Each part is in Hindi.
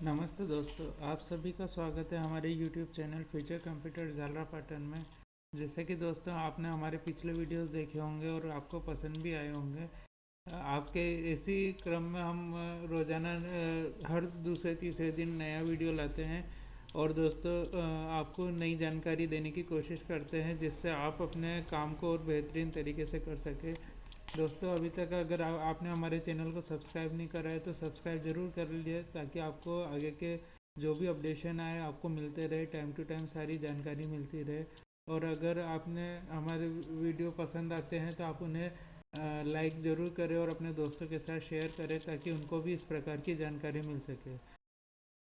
नमस्ते दोस्तों, आप सभी का स्वागत है हमारे YouTube चैनल फ्यूचर कंप्यूटर जालरा पैटर्न में। जैसे कि दोस्तों आपने हमारे पिछले वीडियोस देखे होंगे और आपको पसंद भी आए होंगे। आपके इसी क्रम में हम रोज़ाना हर दूसरे तीसरे दिन नया वीडियो लाते हैं और दोस्तों आपको नई जानकारी देने की कोशिश करते हैं जिससे आप अपने काम को और बेहतरीन तरीके से कर सकें। दोस्तों अभी तक अगर आपने हमारे चैनल को सब्सक्राइब नहीं करा है तो सब्सक्राइब ज़रूर कर लीजिए ताकि आपको आगे के जो भी अपडेशन आए आपको मिलते रहे, टाइम टू टाइम सारी जानकारी मिलती रहे। और अगर आपने हमारे वीडियो पसंद आते हैं तो आप उन्हें लाइक ज़रूर करें और अपने दोस्तों के साथ शेयर करें ताकि उनको भी इस प्रकार की जानकारी मिल सके।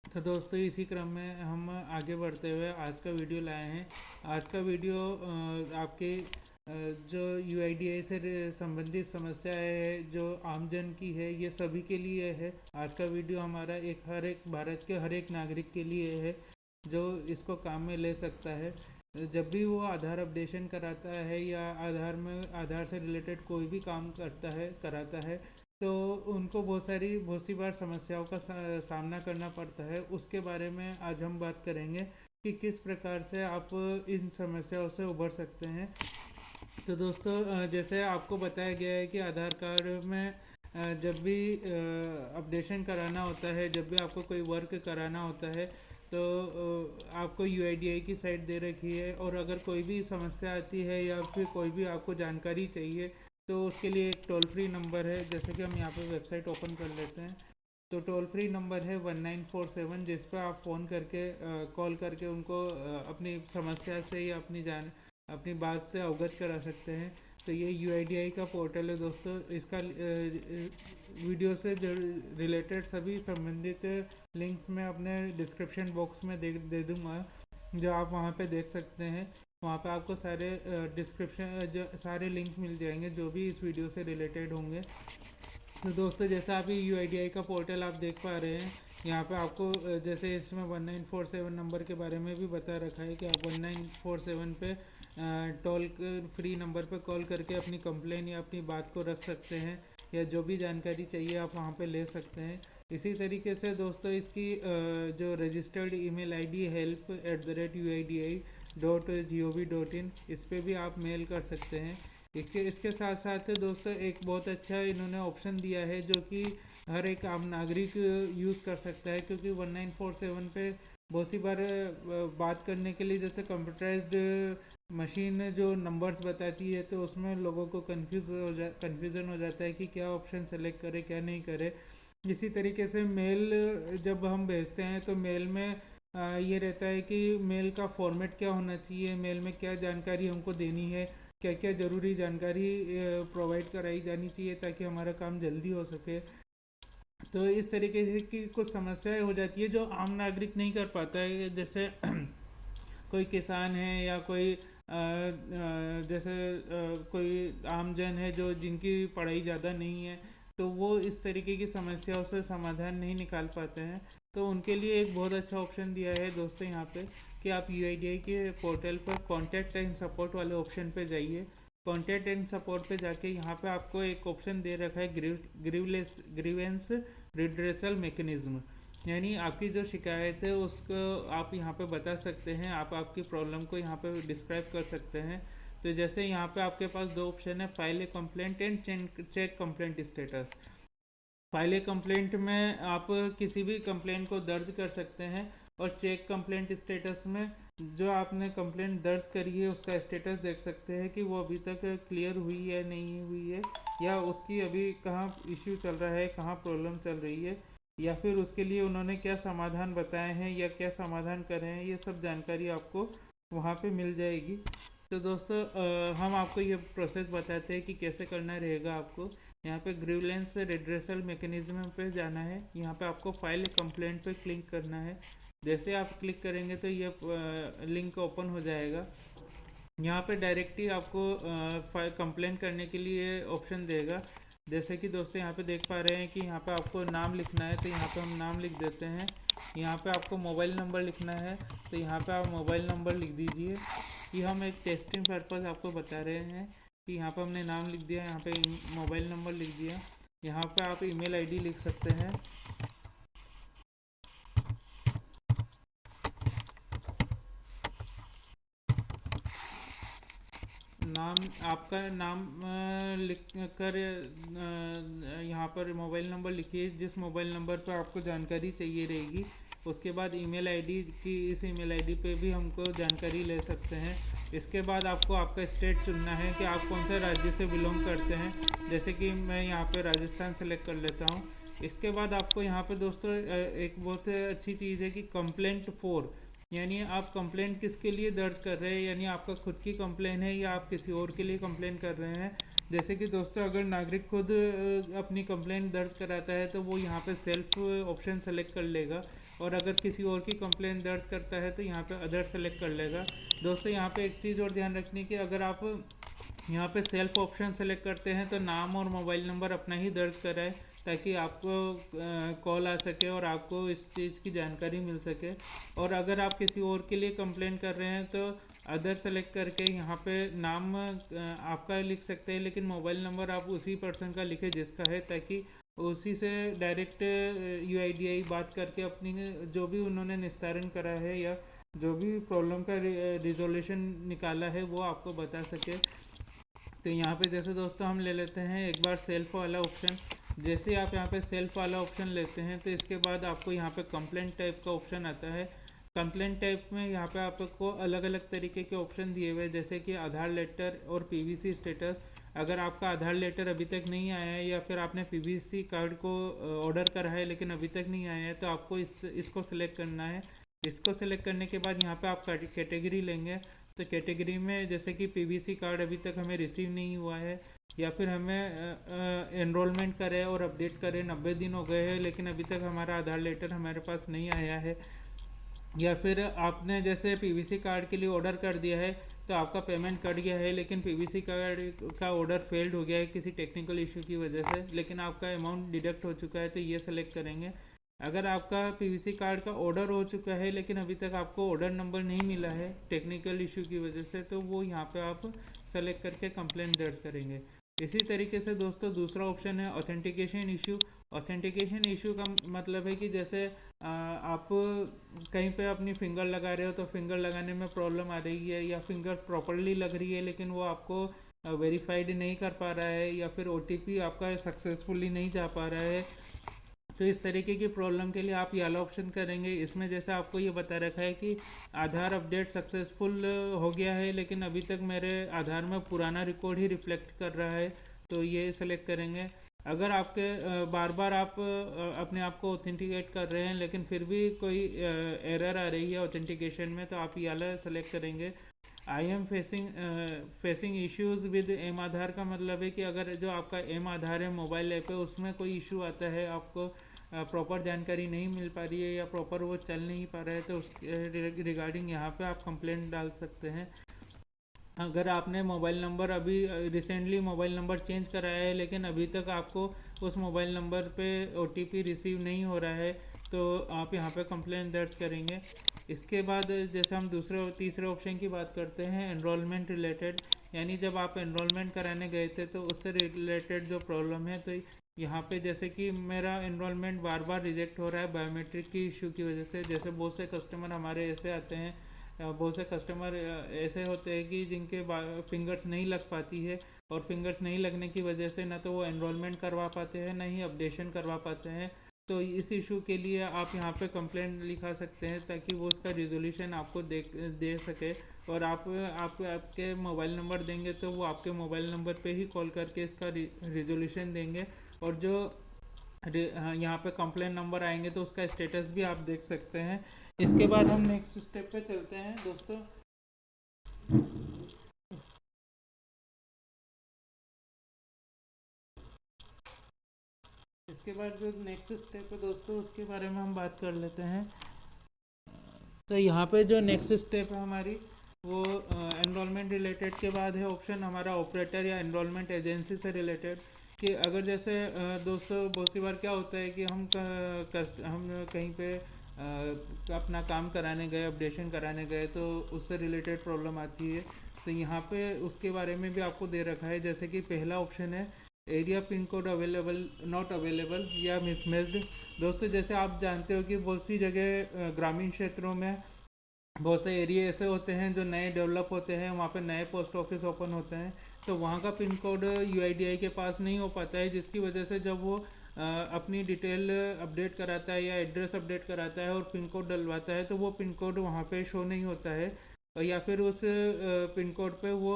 तो दोस्तों इसी क्रम में हम आगे बढ़ते हुए आज का वीडियो लाए हैं। आज का वीडियो आपके जो UIDAI से संबंधित समस्याएं है जो आमजन की है, ये सभी के लिए है। आज का वीडियो हमारा हर एक भारत के हर एक नागरिक के लिए है जो इसको काम में ले सकता है। जब भी वो आधार अपडेशन कराता है या आधार से रिलेटेड कोई भी काम कराता है तो उनको बहुत सी बार समस्याओं का सामना करना पड़ता है। उसके बारे में आज हम बात करेंगे कि किस प्रकार से आप इन समस्याओं से उबर सकते हैं। तो दोस्तों जैसे आपको बताया गया है कि आधार कार्ड में जब भी अपडेशन कराना होता है, जब भी आपको कोई वर्क कराना होता है तो आपको UIDAI की साइट दे रखी है और अगर कोई भी समस्या आती है या फिर कोई भी आपको जानकारी चाहिए तो उसके लिए एक टोल फ्री नंबर है। जैसे कि हम यहाँ पर वेबसाइट ओपन कर लेते हैं तो टोल फ्री नंबर है 1947, जिस पर आप फ़ोन करके कॉल करके उनको अपनी समस्या से या अपनी बात से अवगत करा सकते हैं। तो ये UIDAI का पोर्टल है दोस्तों। इसका वीडियो से रिलेटेड सभी संबंधित लिंक्स मैं अपने डिस्क्रिप्शन बॉक्स में दे दूँगा, जो आप वहाँ पे देख सकते हैं। वहाँ पे आपको सारे डिस्क्रिप्शन जो सारे लिंक मिल जाएंगे जो भी इस वीडियो से रिलेटेड होंगे। तो दोस्तों जैसा अभी UIDAI का पोर्टल आप देख पा रहे हैं, यहाँ पे आपको जैसे इसमें 1947 नंबर के बारे में भी बता रखा है कि आप 1947 पे टोल फ्री नंबर पे कॉल करके अपनी कंप्लेन या अपनी बात को रख सकते हैं या जो भी जानकारी चाहिए आप वहाँ पे ले सकते हैं। इसी तरीके से दोस्तों इसकी जो रजिस्टर्ड ईमेल ID help@uidi.gov.in, इस पर भी आप मेल कर सकते हैं। इसके साथ साथ दोस्तों एक बहुत अच्छा इन्होंने ऑप्शन दिया है जो कि हर एक आम नागरिक यूज़ कर सकता है, क्योंकि 1947 पे बहुत सी बार बात करने के लिए जैसे कंप्यूटराइज्ड मशीन जो नंबर्स बताती है तो उसमें लोगों को कन्फ्यूज़न हो जाता है कि क्या ऑप्शन सेलेक्ट करें क्या नहीं करें। इसी तरीके से मेल जब हम भेजते हैं तो मेल में ये रहता है कि मेल का फॉर्मेट क्या होना चाहिए, मेल में क्या जानकारी हमको देनी है, क्या क्या ज़रूरी जानकारी प्रोवाइड कराई जानी चाहिए ताकि हमारा काम जल्दी हो सके। तो इस तरीके से की कुछ समस्याएं हो जाती है जो आम नागरिक नहीं कर पाता है। जैसे कोई किसान है या कोई जैसे कोई आमजन है जो जिनकी पढ़ाई ज़्यादा नहीं है तो वो इस तरीके की समस्याओं से समाधान नहीं निकाल पाते हैं। तो उनके लिए एक बहुत अच्छा ऑप्शन दिया है दोस्तों यहाँ पे कि आप UIDAI के पोर्टल पर कॉन्टैक्ट एंड सपोर्ट वाले ऑप्शन पे जाइए। कॉन्टैक्ट एंड सपोर्ट पे जाके यहाँ पे आपको एक ऑप्शन दे रखा है ग्रीवेंस रिड्रेसल मैकेनिज्म, यानी आपकी जो शिकायत है उसको आप यहाँ पे बता सकते हैं, आप आपकी प्रॉब्लम को यहाँ पे डिस्क्राइब कर सकते हैं। तो जैसे यहाँ पे आपके पास दो ऑप्शन है, file a complaint and check complaint status. File a complaint में आप किसी भी कंप्लेंट को दर्ज कर सकते हैं और चेक कंप्लेंट स्टेटस में जो आपने कंप्लेंट दर्ज करी है उसका स्टेटस देख सकते हैं कि वो अभी तक क्लियर हुई है नहीं हुई है, या उसकी अभी कहाँ इश्यू चल रहा है, कहाँ प्रॉब्लम चल रही है, या फिर उसके लिए उन्होंने क्या समाधान बताए हैं या क्या समाधान कर रहे हैं। ये सब जानकारी आपको वहाँ पे मिल जाएगी। तो दोस्तों हम आपको ये प्रोसेस बताते हैं कि कैसे करना रहेगा। आपको यहाँ पे ग्रीवलेंस रिड्रेसल मैकेनिज्म पे जाना है, यहाँ पे आपको फाइल कंप्लेंट पे क्लिक करना है। जैसे आप क्लिक करेंगे तो ये लिंक ओपन हो जाएगा। यहाँ पे डायरेक्टली आपको फाइल कंप्लेंट करने के लिए ऑप्शन देगा। जैसे कि दोस्तों यहाँ पे देख पा रहे हैं कि यहाँ पे आपको नाम लिखना है तो यहाँ पे हम नाम लिख देते हैं। यहाँ पे आपको मोबाइल नंबर लिखना है तो यहाँ पे आप मोबाइल नंबर लिख दीजिए। कि हम एक टेस्टिंग पर्पज़ आपको बता रहे हैं कि यहाँ पे हमने नाम लिख दिया, यहाँ पे मोबाइल नंबर लिख दिया। यहाँ पे आप ईमेल ID लिख सकते हैं। नाम, आपका नाम लिख कर यहाँ पर मोबाइल नंबर लिखिए जिस मोबाइल नंबर पर आपको जानकारी चाहिए रहेगी। उसके बाद ईमेल आईडी की, इस ईमेल आईडी पे भी हमको जानकारी ले सकते हैं। इसके बाद आपको आपका स्टेट चुनना है कि आप कौन से राज्य से बिलोंग करते हैं। जैसे कि मैं यहाँ पे राजस्थान सेलेक्ट कर लेता हूँ। इसके बाद आपको यहाँ पे दोस्तों एक बहुत अच्छी चीज़ है कि कंप्लेंट फॉर, यानी आप कंप्लेंट किसके लिए दर्ज कर रहे हैं, यानी आपका खुद की कंप्लेंट है या आप किसी और के लिए कंप्लेंट कर रहे हैं। जैसे कि दोस्तों अगर नागरिक खुद अपनी कंप्लेंट दर्ज कराता है तो वो यहाँ पे सेल्फ ऑप्शन सेलेक्ट कर लेगा, और अगर किसी और की कंप्लेंट दर्ज करता है तो यहाँ पे अदर सेलेक्ट कर लेगा। दोस्तों यहाँ पे एक चीज़ और ध्यान रखनी कि अगर आप यहाँ पे सेल्फ ऑप्शन सेलेक्ट करते हैं तो नाम और मोबाइल नंबर अपना ही दर्ज कराएं, ताकि आपको कॉल आ सके और आपको इस चीज़ की जानकारी मिल सके। और अगर आप किसी और के लिए कंप्लेंट कर रहे हैं तो अदर सेलेक्ट करके यहाँ पे नाम आपका लिख सकते हैं, लेकिन मोबाइल नंबर आप उसी पर्सन का लिखें जिसका है, ताकि उसी से डायरेक्ट यूआईडीआई बात करके अपनी जो भी उन्होंने निस्तारण करा है या जो भी प्रॉब्लम का रिजोल्यूशन निकाला है वो आपको बता सके। तो यहाँ पे जैसे दोस्तों हम ले लेते हैं एक बार सेल्फ वाला ऑप्शन। जैसे आप यहाँ पे सेल्फ वाला ऑप्शन लेते हैं तो इसके बाद आपको यहाँ पे कंप्लेंट टाइप का ऑप्शन आता है। कंप्लेंट टाइप में यहाँ पे आपको अलग अलग तरीके के ऑप्शन दिए हुए हैं, जैसे कि आधार लेटर और पीवीसी स्टेटस। अगर आपका आधार लेटर अभी तक नहीं आया है या फिर आपने पीवीसी कार्ड को ऑर्डर करा है लेकिन अभी तक नहीं आया है तो आपको इसको सिलेक्ट करना है। इसको सिलेक्ट करने के बाद यहाँ पे आप कैटेगरी लेंगे। तो कैटेगरी में जैसे कि पीवीसी कार्ड अभी तक हमें रिसीव नहीं हुआ है, या फिर हमें एनरोलमेंट करें और अपडेट करें 90 दिन हो गए हैं लेकिन अभी तक हमारा आधार लेटर हमारे पास नहीं आया है, या फिर आपने जैसे पीवीसी कार्ड के लिए ऑर्डर कर दिया है तो आपका पेमेंट कट गया है लेकिन पीवीसी कार्ड का ऑर्डर फेल्ड हो गया है किसी टेक्निकल इशू की वजह से, लेकिन आपका अमाउंट डिडक्ट हो चुका है, तो ये सेलेक्ट करेंगे। अगर आपका पीवीसी कार्ड का ऑर्डर हो चुका है लेकिन अभी तक आपको ऑर्डर नंबर नहीं मिला है टेक्निकल इशू की वजह से, तो वो यहाँ पे आप सेलेक्ट करके कंप्लेंट दर्ज करेंगे। इसी तरीके से दोस्तों दूसरा ऑप्शन है ऑथेंटिकेशन इशू। ऑथेंटिकेशन इशू का मतलब है कि जैसे आप कहीं पे अपनी फिंगर लगा रहे हो तो फिंगर लगाने में प्रॉब्लम आ रही है, या फिंगर प्रॉपरली लग रही है लेकिन वो आपको वेरीफाइड नहीं कर पा रहा है, या फिर ओटीपी आपका सक्सेसफुली नहीं जा पा रहा है। तो इस तरीके की प्रॉब्लम के लिए आप ये वाला ऑप्शन करेंगे। इसमें जैसे आपको ये बता रखा है कि आधार अपडेट सक्सेसफुल हो गया है लेकिन अभी तक मेरे आधार में पुराना रिकॉर्ड ही रिफ्लेक्ट कर रहा है, तो ये सेलेक्ट करेंगे। अगर आपके बार बार आप अपने आप को ऑथेंटिकेट कर रहे हैं लेकिन फिर भी कोई एरर आ रही है ऑथेंटिकेशन में, तो आप ये वाला सेलेक्ट करेंगे। I am facing issues with M Aadhaar का मतलब है कि अगर जो आपका एम आधार है मोबाइल ऐप है उसमें कोई इशू आता है, आपको प्रॉपर जानकारी नहीं मिल पा रही है या प्रॉपर वो चल नहीं पा रहा है, तो उसके रिगार्डिंग यहाँ पे आप कंप्लेंट डाल सकते हैं। अगर आपने मोबाइल नंबर अभी रिसेंटली मोबाइल नंबर चेंज कराया है लेकिन अभी तक आपको उस मोबाइल नंबर पे ओटीपी रिसीव नहीं हो रहा है, तो आप यहाँ पे कंप्लेंट दर्ज करेंगे। इसके बाद जैसे हम दूसरे और तीसरे ऑप्शन की बात करते हैं एनरोलमेंट रिलेटेड, यानी जब आप एनरोलमेंट कराने गए थे तो उससे रिलेटेड जो प्रॉब्लम है, तो यहाँ पे जैसे कि मेरा एनरोलमेंट बार बार रिजेक्ट हो रहा है बायोमेट्रिक की इशू की वजह से। जैसे बहुत से कस्टमर हमारे ऐसे आते हैं, बहुत से कस्टमर ऐसे होते हैं कि जिनके फिंगर्स नहीं लग पाती है, और फिंगर्स नहीं लगने की वजह से ना तो वो एनरोलमेंट करवा पाते हैं ना ही अपडेशन करवा पाते हैं। तो इस इशू के लिए आप यहाँ पे कंप्लेंट लिखा सकते हैं ताकि वो उसका रिजोल्यूशन आपको दे सके, और आपके मोबाइल नंबर देंगे तो वो आपके मोबाइल नंबर पे ही कॉल करके इसका रिजोल्यूशन देंगे, और जो यहाँ पे कंप्लेंट नंबर आएंगे तो उसका स्टेटस भी आप देख सकते हैं। इसके बाद हम नेक्स्ट स्टेप पे चलते हैं दोस्तों। इसके बाद जो नेक्स्ट स्टेप है दोस्तों उसके बारे में हम बात कर लेते हैं। तो यहाँ पे जो नेक्स्ट स्टेप है हमारी वो एनरोलमेंट रिलेटेड के बाद है ऑप्शन हमारा ऑपरेटर या एनरोलमेंट एजेंसी से रिलेटेड। कि अगर जैसे दोस्तों बहुत सी बार क्या होता है कि हम कहीं पे अपना काम कराने गए, अपडेशन कराने गए, तो उससे रिलेटेड प्रॉब्लम आती है। तो यहाँ पे उसके बारे में भी आपको दे रखा है। जैसे कि पहला ऑप्शन है area pin code available not available या मिसमैच्ड। दोस्तों जैसे आप जानते हो कि बहुत सी जगह ग्रामीण क्षेत्रों में बहुत से एरिया ऐसे होते हैं जो नए डेवलप होते हैं, वहाँ पे नए पोस्ट ऑफिस ओपन होते हैं, तो वहाँ का पिन कोड यूआईडीआई के पास नहीं हो पाता है, जिसकी वजह से जब वो अपनी डिटेल अपडेट कराता है या एड्रेस अपडेट कराता है और पिन कोड डलवाता है, तो वो पिन कोड वहाँ पे शो नहीं होता है, या फिर उस पिन कोड पे वो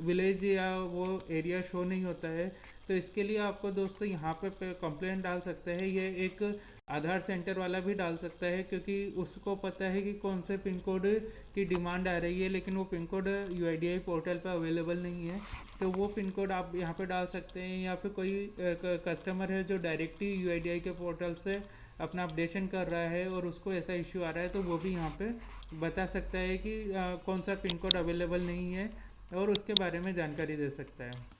विलेज या वो एरिया शो नहीं होता है। तो इसके लिए आपको दोस्तों यहाँ पे कंप्लेंट डाल सकते हैं। ये एक आधार सेंटर वाला भी डाल सकता है, क्योंकि उसको पता है कि कौन से पिन कोड की डिमांड आ रही है, लेकिन वो पिन कोड यूआईडीआई पोर्टल पर अवेलेबल नहीं है। तो वो पिन कोड आप यहाँ पे डाल सकते हैं, या फिर कोई कस्टमर है जो डायरेक्टली यूआईडीआई के पोर्टल से अपना अपडेशन कर रहा है और उसको ऐसा इश्यू आ रहा है, तो वो भी यहाँ पे बता सकता है कि कौन सा पिन कोड अवेलेबल नहीं है, और उसके बारे में जानकारी दे सकता है।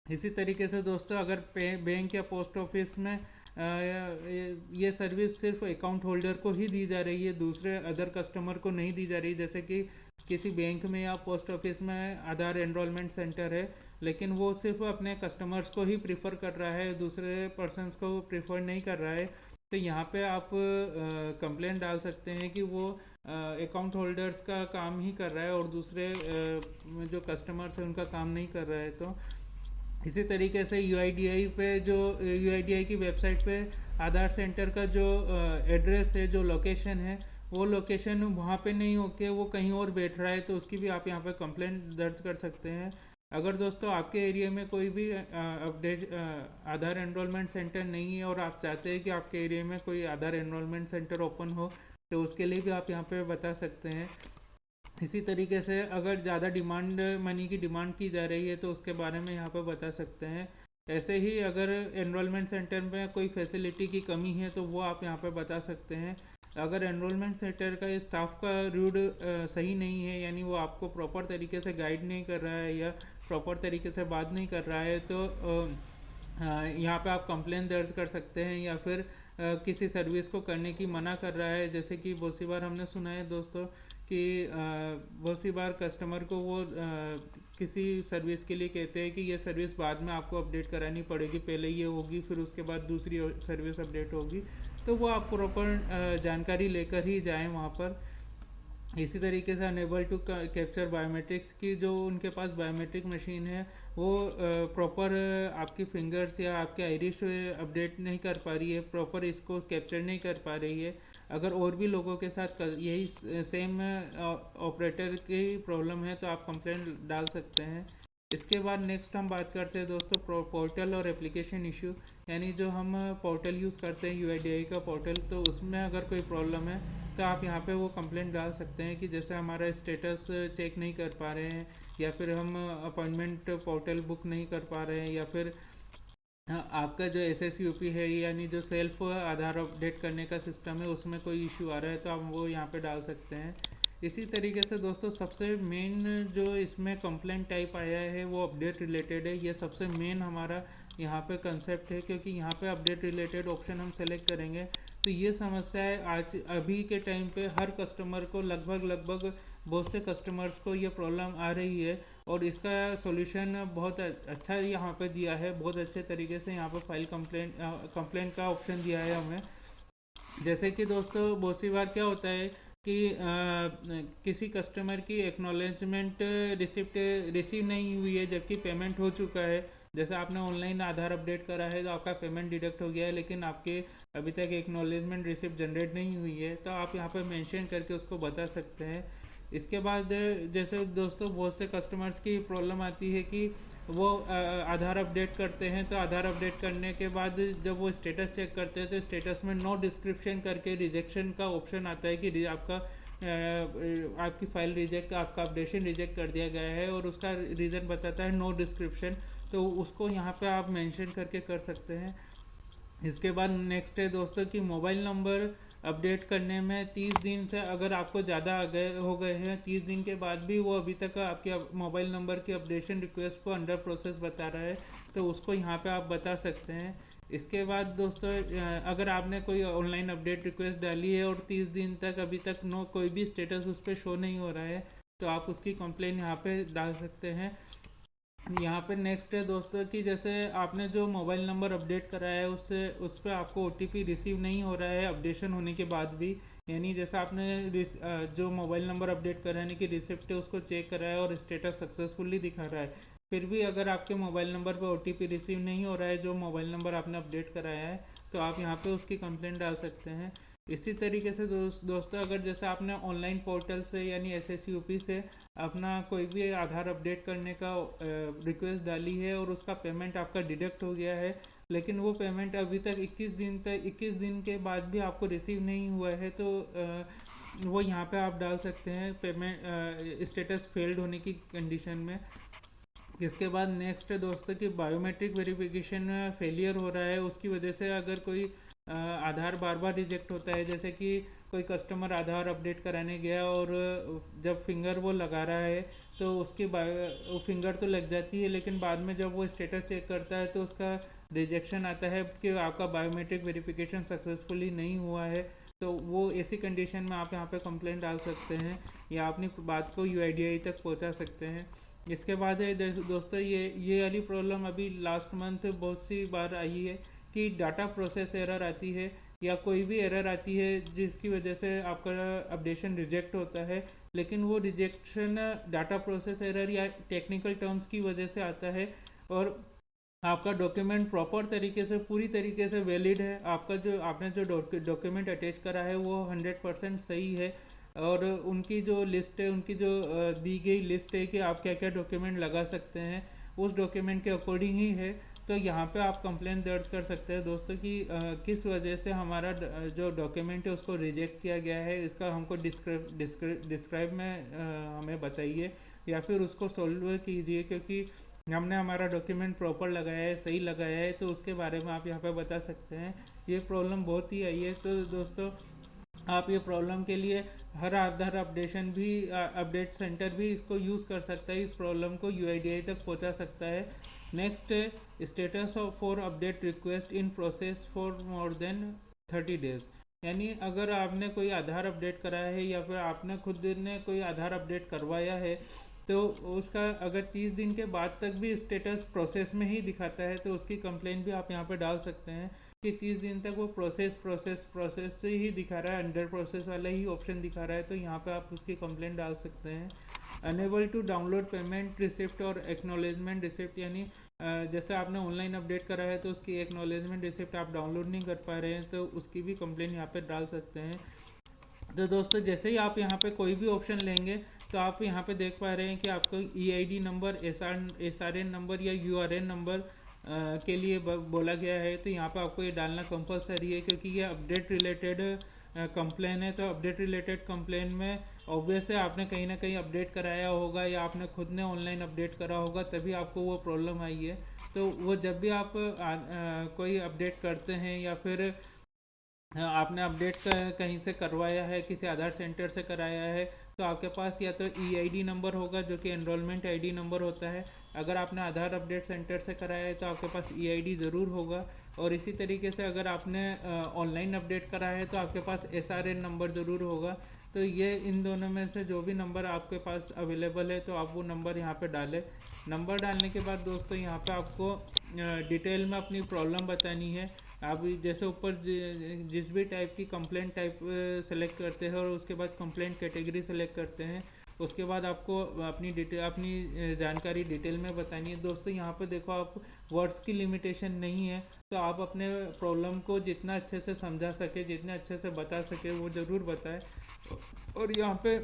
इसी तरीके से दोस्तों, अगर बैंक या पोस्ट ऑफिस में ये सर्विस सिर्फ अकाउंट होल्डर को ही दी जा रही है, दूसरे अदर कस्टमर को नहीं दी जा रही, जैसे कि किसी बैंक में या पोस्ट ऑफिस में आधार एनरोलमेंट सेंटर है, लेकिन वो सिर्फ अपने कस्टमर्स को ही प्रीफर कर रहा है, दूसरे पर्सनस को प्रीफर नहीं कर रहा है, तो यहाँ पे आप कंप्लेंट डाल सकते हैं कि वो अकाउंट होल्डर्स का काम ही कर रहा है और दूसरे जो कस्टमर्स हैं उनका काम नहीं कर रहा है। तो इसी तरीके से यूआईडीआई पे जो यूआईडीआई की वेबसाइट पे आधार सेंटर का जो एड्रेस है, जो लोकेशन है, वो लोकेशन वहाँ पे नहीं होके वो कहीं और बैठ रहा है, तो उसकी भी आप यहाँ पे कंप्लेंट दर्ज कर सकते हैं। अगर दोस्तों आपके एरिया में कोई भी अपडेट आधार एनरोलमेंट सेंटर नहीं है और आप चाहते हैं कि आपके एरिया में कोई आधार एनरोलमेंट सेंटर ओपन हो, तो उसके लिए भी आप यहाँ पे बता सकते हैं। इसी तरीके से अगर ज़्यादा डिमांड मनी की डिमांड की जा रही है, तो उसके बारे में यहाँ पर बता सकते हैं। ऐसे ही अगर एनरोलमेंट सेंटर में कोई फैसिलिटी की कमी है, तो वो आप यहाँ पर बता सकते हैं। अगर एनरोलमेंट सेंटर का स्टाफ का रूड सही नहीं है, यानी वो आपको प्रॉपर तरीके से गाइड नहीं कर रहा है या प्रॉपर तरीके से बात नहीं कर रहा है, तो यहाँ पे आप कंप्लेन दर्ज कर सकते हैं, या फिर किसी सर्विस को करने की मना कर रहा है। जैसे कि बहुत सी बार हमने सुना है दोस्तों कि बहुत सी बार कस्टमर को वो किसी सर्विस के लिए कहते हैं कि ये सर्विस बाद में आपको अपडेट करानी पड़ेगी, पहले ये होगी फिर उसके बाद दूसरी सर्विस अपडेट होगी, तो वो आप प्रॉपर जानकारी लेकर ही जाएं वहाँ पर। इसी तरीके से अनेबल टू कैप्चर बायोमेट्रिक्स की जो उनके पास बायोमेट्रिक मशीन है, वो प्रॉपर आपकी फिंगर्स या आपके आइरिश अपडेट नहीं कर पा रही है, प्रॉपर इसको कैप्चर नहीं कर पा रही है। अगर और भी लोगों के साथ यही सेम ऑपरेटर की प्रॉब्लम है, तो आप कंप्लेंट डाल सकते हैं। इसके बाद नेक्स्ट हम बात करते हैं दोस्तों पोर्टल और एप्लीकेशन इशू, यानी जो हम पोर्टल यूज़ करते हैं यूआईडीआई का पोर्टल, तो उसमें अगर कोई प्रॉब्लम है, तो आप यहाँ पे वो कंप्लेंट डाल सकते हैं कि जैसे हमारा स्टेटस चेक नहीं कर पा रहे हैं, या फिर हम अपॉइंटमेंट पोर्टल बुक नहीं कर पा रहे हैं, या फिर आपका जो एसएसयूपी है यानी जो सेल्फ आधार अपडेट करने का सिस्टम है, उसमें कोई इशू आ रहा है, तो आप वो यहाँ पे डाल सकते हैं। इसी तरीके से दोस्तों सबसे मेन जो इसमें कंप्लेंट टाइप आया है वो अपडेट रिलेटेड है। ये सबसे मेन हमारा यहाँ पे कंसेप्ट है, क्योंकि यहाँ पे अपडेट रिलेटेड ऑप्शन हम सेलेक्ट करेंगे, तो ये समस्या है आज अभी के टाइम पे हर कस्टमर को, लगभग बहुत से कस्टमर्स को ये प्रॉब्लम आ रही है, और इसका सॉल्यूशन बहुत अच्छा यहाँ पे दिया है, बहुत अच्छे तरीके से यहाँ पे फाइल कंप्लेंट का ऑप्शन दिया है हमें। जैसे कि दोस्तों बहुत सी बार क्या होता है कि किसी कस्टमर की एक्नॉलेजमेंट रिसिप्ट रिसीव नहीं हुई है, जबकि पेमेंट हो चुका है। जैसे आपने ऑनलाइन आधार अपडेट करा है, तो आपका पेमेंट डिडक्ट हो गया है, लेकिन आपके अभी तक एक्नॉलेजमेंट रिसिप्ट जनरेट नहीं हुई है, तो आप यहाँ पर मेंशन करके उसको बता सकते हैं। इसके बाद जैसे दोस्तों बहुत से कस्टमर्स की प्रॉब्लम आती है कि वो आधार अपडेट करते हैं, तो आधार अपडेट करने के बाद जब वो स्टेटस चेक करते हैं, तो स्टेटस में नो डिस्क्रिप्शन करके रिजेक्शन का ऑप्शन आता है कि आपका आपकी फ़ाइल रिजेक्ट, आपका अपडेशन रिजेक्ट कर दिया गया है, और उसका रीज़न बताता है नो डिस्क्रिप्शन, तो उसको यहाँ पे आप मेंशन करके कर सकते हैं। इसके बाद नेक्स्ट है दोस्तों कि मोबाइल नंबर अपडेट करने में 30 दिन से अगर आपको ज़्यादा हो गए हैं, 30 दिन के बाद भी वो अभी तक आपके मोबाइल नंबर की अपडेशन रिक्वेस्ट को अंडर प्रोसेस बता रहा है, तो उसको यहाँ पे आप बता सकते हैं। इसके बाद दोस्तों अगर आपने कोई ऑनलाइन अपडेट रिक्वेस्ट डाली है और 30 दिन तक अभी तक कोई भी स्टेटस उस पर शो नहीं हो रहा है, तो आप उसकी कंप्लेन यहाँ पे डाल सकते हैं। यहाँ पे नेक्स्ट है दोस्तों कि जैसे आपने जो मोबाइल नंबर अपडेट कराया है उससे उस पर आपको ओटीपी रिसीव नहीं हो रहा है अपडेशन होने के बाद भी, यानी जैसे आपने जो मोबाइल नंबर अपडेट कराने की रिसिप्ट है उसको चेक करा है और स्टेटस सक्सेसफुली दिखा रहा है, फिर भी अगर आपके मोबाइल नंबर पर ओटीपी रिसीव नहीं हो रहा है जो मोबाइल नंबर आपने अपडेट कराया है, तो आप यहाँ पे उसकी कंप्लेंट डाल सकते हैं। इसी तरीके से दोस्तों अगर जैसे आपने ऑनलाइन पोर्टल से यानी एसएसयूपी से अपना कोई भी आधार अपडेट करने का रिक्वेस्ट डाली है और उसका पेमेंट आपका डिडक्ट हो गया है, लेकिन वो पेमेंट अभी तक 21 दिन के बाद भी आपको रिसीव नहीं हुआ है, तो वो यहाँ पे आप डाल सकते हैं पेमेंट स्टेटस फेल्ड होने की कंडीशन में। इसके बाद नेक्स्ट है दोस्तों कि बायोमेट्रिक वेरिफिकेशन में फेलियर हो रहा है, उसकी वजह से अगर कोई आधार बार बार रिजेक्ट होता है, जैसे कि कोई कस्टमर आधार अपडेट कराने गया और जब फिंगर वो लगा रहा है तो उसकी वो फिंगर तो लग जाती है, लेकिन बाद में जब वो स्टेटस चेक करता है तो उसका रिजेक्शन आता है कि आपका बायोमेट्रिक वेरिफिकेशन सक्सेसफुली नहीं हुआ है, तो वो ऐसी कंडीशन में आप यहाँ पे कंप्लेंट डाल सकते हैं या अपनी बात को यूआईडीआई तक पहुँचा सकते हैं। इसके बाद है दोस्तों ये वाली प्रॉब्लम अभी लास्ट मंथ बहुत सी बार आई है कि डाटा प्रोसेस एरर आती है या कोई भी एरर आती है जिसकी वजह से आपका अपडेशन रिजेक्ट होता है, लेकिन वो रिजेक्शन डाटा प्रोसेस एरर या टेक्निकल टर्म्स की वजह से आता है और आपका डॉक्यूमेंट प्रॉपर तरीके से पूरी तरीके से वैलिड है, आपका जो आपने जो डॉक्यूमेंट अटैच करा है वो 100% सही है और उनकी जो लिस्ट है उनकी जो दी गई लिस्ट है कि आप क्या क्या डॉक्यूमेंट लगा सकते हैं उस डॉक्यूमेंट के अकॉर्डिंग ही है, तो यहाँ पे आप कंप्लेंट दर्ज कर सकते हैं दोस्तों कि किस वजह से हमारा जो डॉक्यूमेंट है उसको रिजेक्ट किया गया है, इसका हमको डिस्क्राइब में हमें बताइए या फिर उसको सॉल्व कीजिए, क्योंकि हमने हमारा डॉक्यूमेंट प्रॉपर लगाया है सही लगाया है, तो उसके बारे में आप यहाँ पे बता सकते हैं। ये प्रॉब्लम बहुत ही आई है, तो दोस्तों आप ये प्रॉब्लम के लिए हर आधार अपडेशन भी अपडेट सेंटर भी इसको यूज़ कर सकता है, इस प्रॉब्लम को यूआईडीआई तक पहुंचा सकता है। नेक्स्ट है status of for update request in process for more than 30 days, यानी अगर आपने कोई आधार अपडेट कराया है या फिर आपने खुद ने कोई आधार अपडेट करवाया है तो उसका अगर 30 दिन के बाद तक भी स्टेटस प्रोसेस में ही दिखाता है तो उसकी कंप्लेंट भी आप यहाँ पे डाल सकते हैं कि 30 दिन तक वो प्रोसेस से ही दिखा रहा है, अंडर प्रोसेस वाला ही ऑप्शन दिखा रहा है, तो यहाँ पे आप उसकी कंप्लेंट डाल सकते हैं। Unable to download payment receipt और एक्नॉलेजमेंट रिसिप्ट, यानी जैसे आपने ऑनलाइन अपडेट करा है तो उसकी एक्नॉलेजमेंट रिसिप्ट आप डाउनलोड नहीं कर पा रहे हैं, तो उसकी भी कंप्लेंट यहाँ पे डाल सकते हैं। तो दोस्तों जैसे ही आप यहाँ पे कोई भी ऑप्शन लेंगे तो आप यहाँ पे देख पा रहे हैं कि आपको ईआईडी नंबर एसआरएन नंबर या यूआरएन नंबर के लिए बोला गया है, तो यहाँ पे आपको ये डालना कंपलसरी है क्योंकि ये अपडेट रिलेटेड कंप्लेन है, तो अपडेट रिलेटेड कंप्लेन में ऑब्वियस है आपने कहीं ना कहीं अपडेट कराया होगा या आपने खुद ने ऑनलाइन अपडेट करा होगा तभी आपको वो प्रॉब्लम आई है। तो वो जब भी आप कोई अपडेट करते हैं या फिर आपने अपडेट कहीं से करवाया है किसी आधार सेंटर से कराया है, तो आपके पास या तो ईआईडी नंबर होगा जो कि एनरोलमेंट आईडी नंबर होता है, अगर आपने आधार अपडेट सेंटर से कराया है तो आपके पास ईआईडी ज़रूर होगा, और इसी तरीके से अगर आपने ऑनलाइन अपडेट कराया है तो आपके पास एसआरएन नंबर ज़रूर होगा। तो ये इन दोनों में से जो भी नंबर आपके पास अवेलेबल है तो आप वो नंबर यहाँ पे डालें। नंबर डालने के बाद दोस्तों यहाँ पे आपको डिटेल में अपनी प्रॉब्लम बतानी है। आप जैसे ऊपर जिस भी टाइप की कंप्लेंट टाइप सेलेक्ट करते हैं और उसके बाद कंप्लेंट कैटेगरी सेलेक्ट करते हैं, उसके बाद आपको अपनी जानकारी डिटेल में बतानी है। दोस्तों यहाँ पे देखो आप वर्ड्स की लिमिटेशन नहीं है, तो आप अपने प्रॉब्लम को जितना अच्छे से समझा सके जितने अच्छे से बता सके वो ज़रूर बताएं, और यहाँ पे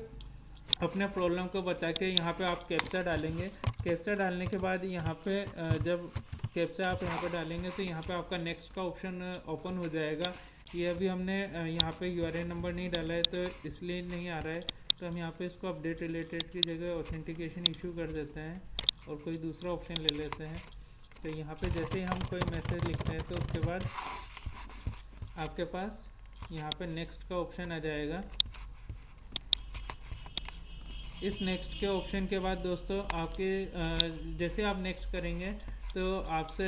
अपने प्रॉब्लम को बता के यहाँ पे आप कैप्चा डालेंगे। कैप्चा डालने के बाद यहाँ पे जब कैप्चा आप यहाँ पे डालेंगे तो यहाँ पे आपका नेक्स्ट का ऑप्शन ओपन हो जाएगा। ये अभी हमने यहाँ पे यूआरएन नंबर नहीं डाला है तो इसलिए नहीं आ रहा है, तो हम यहाँ पे इसको अपडेट रिलेटेड की जगह ऑथेंटिकेशन इशू कर देते हैं और कोई दूसरा ऑप्शन ले लेते हैं। तो यहाँ पे जैसे ही हम कोई मैसेज लिखते हैं तो उसके बाद आपके पास यहाँ पे नेक्स्ट का ऑप्शन आ जाएगा। इस नेक्स्ट के ऑप्शन के बाद दोस्तों आपके जैसे आप नेक्स्ट करेंगे तो आपसे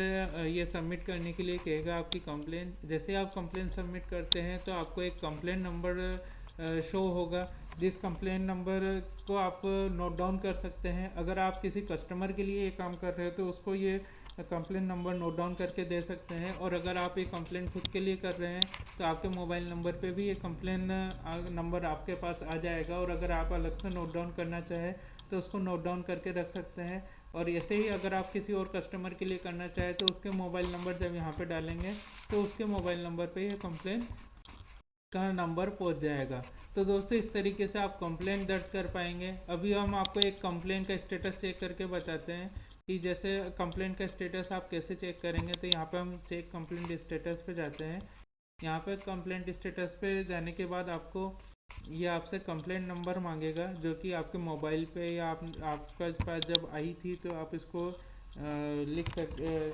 ये सबमिट करने के लिए कहेगा आपकी कंप्लेंट। जैसे आप कंप्लेंट सबमिट करते हैं तो आपको एक कंप्लेंट नंबर शो होगा, जिस कंप्लेन नंबर को आप नोट डाउन कर सकते हैं। अगर आप किसी कस्टमर के लिए ये काम कर रहे हैं तो उसको ये कंप्लेन नंबर नोट डाउन करके दे सकते हैं। और अगर आप ये कंप्लेन खुद के लिए कर रहे हैं तो आपके मोबाइल नंबर पे भी ये कंप्लेन नंबर आपके पास आ जाएगा। और अगर आप अलग से नोट डाउन करना चाहें तो उसको नोट डाउन करके रख सकते हैं। और ऐसे ही अगर आप किसी और कस्टमर के लिए करना चाहें तो उसके मोबाइल नंबर जब यहाँ पे डालेंगे तो उसके मोबाइल नंबर पे ये कंप्लेन का नंबर पहुंच जाएगा। तो दोस्तों इस तरीके से आप कंप्लेंट दर्ज कर पाएंगे। अभी हम आपको एक कंप्लेंट का स्टेटस चेक करके बताते हैं कि जैसे कंप्लेंट का स्टेटस आप कैसे चेक करेंगे। तो यहाँ पे हम चेक कंप्लेंट स्टेटस पे जाते हैं। यहाँ पे कंप्लेंट स्टेटस पे जाने के बाद आपको ये आपसे कंप्लेंट नंबर मांगेगा, जो कि आपके मोबाइल पे या आपका पास जब आई थी तो आप इसको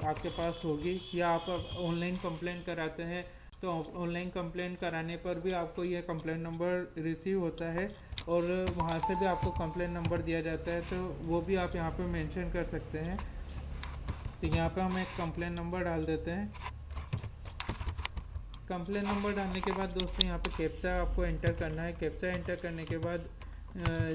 आपके पास होगी। या आप ऑनलाइन कंप्लेंट कराते हैं तो ऑनलाइन कंप्लेंट कराने पर भी आपको ये कंप्लेंट नंबर रिसीव होता है और वहाँ से भी आपको कंप्लेंट नंबर दिया जाता है। तो वो भी आप यहाँ पे मेंशन कर सकते हैं। तो यहाँ पे हम एक कंप्लेंट नंबर डाल देते हैं। कंप्लेंट नंबर डालने के बाद दोस्तों यहाँ पे कैप्चा आपको एंटर करना है। कैप्चा एंटर करने के बाद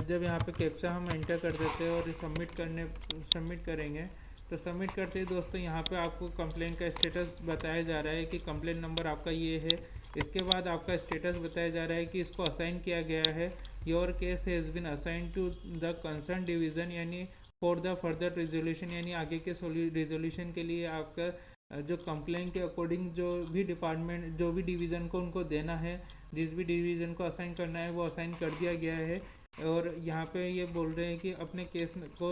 जब यहाँ पे कैप्चा हम एंटर कर देते हैं और सबमिट करेंगे तो सबमिट करते ही दोस्तों यहाँ पे आपको कंप्लेंट का स्टेटस बताया जा रहा है कि कंप्लेंट नंबर आपका ये है। इसके बाद आपका स्टेटस बताया जा रहा है कि इसको असाइन किया गया है। Your case has been assign to the concern division, यानी फॉर द फर्दर रिजोल्यूशन, यानी आगे के रिजोल्यूशन के लिए आपका जो कंप्लेंट के अकॉर्डिंग जो भी डिपार्टमेंट जो भी डिवीज़न को उनको देना है, जिस भी डिवीज़न को असाइन करना है वो असाइन कर दिया गया है। और यहाँ पे ये बोल रहे हैं कि अपने केस को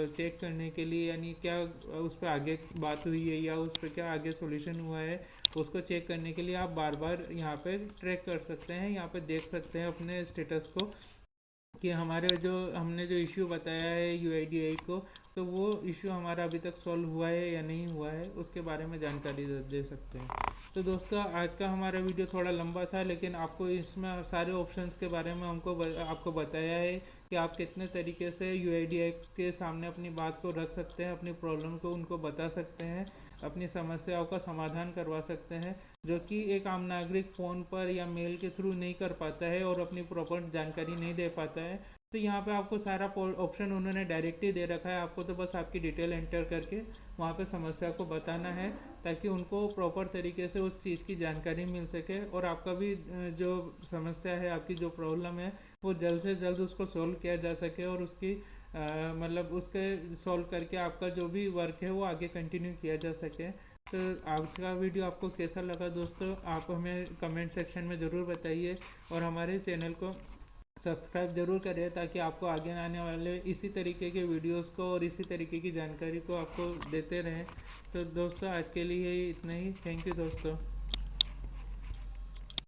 चेक करने के लिए, यानी क्या उस पर आगे बात हुई है या उस पर क्या आगे सॉल्यूशन हुआ है, उसको चेक करने के लिए आप बार बार यहाँ पे ट्रैक कर सकते हैं। यहाँ पे देख सकते हैं अपने स्टेटस को कि हमने जो इश्यू बताया है यूआईडीआई को, तो वो इश्यू हमारा अभी तक सॉल्व हुआ है या नहीं हुआ है, उसके बारे में जानकारी दे सकते हैं। तो दोस्तों आज का हमारा वीडियो थोड़ा लंबा था, लेकिन आपको इसमें सारे ऑप्शंस के बारे में आपको बताया है कि आप कितने तरीके से यूआईडीआई के सामने अपनी बात को रख सकते हैं, अपनी प्रॉब्लम को उनको बता सकते हैं, अपनी समस्याओं का समाधान करवा सकते हैं, जो कि एक आम नागरिक फ़ोन पर या मेल के थ्रू नहीं कर पाता है और अपनी प्रॉपर जानकारी नहीं दे पाता है। तो यहाँ पे आपको सारा ऑप्शन उन्होंने डायरेक्ट ही दे रखा है। आपको तो बस आपकी डिटेल एंटर करके वहाँ पे समस्या को बताना है, ताकि उनको प्रॉपर तरीके से उस चीज़ की जानकारी मिल सके और आपका भी जो समस्या है, आपकी जो प्रॉब्लम है, वो जल्द से जल्द उसको सॉल्व किया जा सके और उसकी मतलब उसके सॉल्व करके आपका जो भी वर्क है वो आगे कंटिन्यू किया जा सके। तो आज का वीडियो आपको कैसा लगा दोस्तों, आप हमें कमेंट सेक्शन में ज़रूर बताइए और हमारे चैनल को सब्सक्राइब जरूर करें, ताकि आपको आगे आने वाले इसी तरीके के वीडियोस को और इसी तरीके की जानकारी को आपको देते रहें। तो दोस्तों आज के लिए इतना ही। थैंक यू दोस्तों।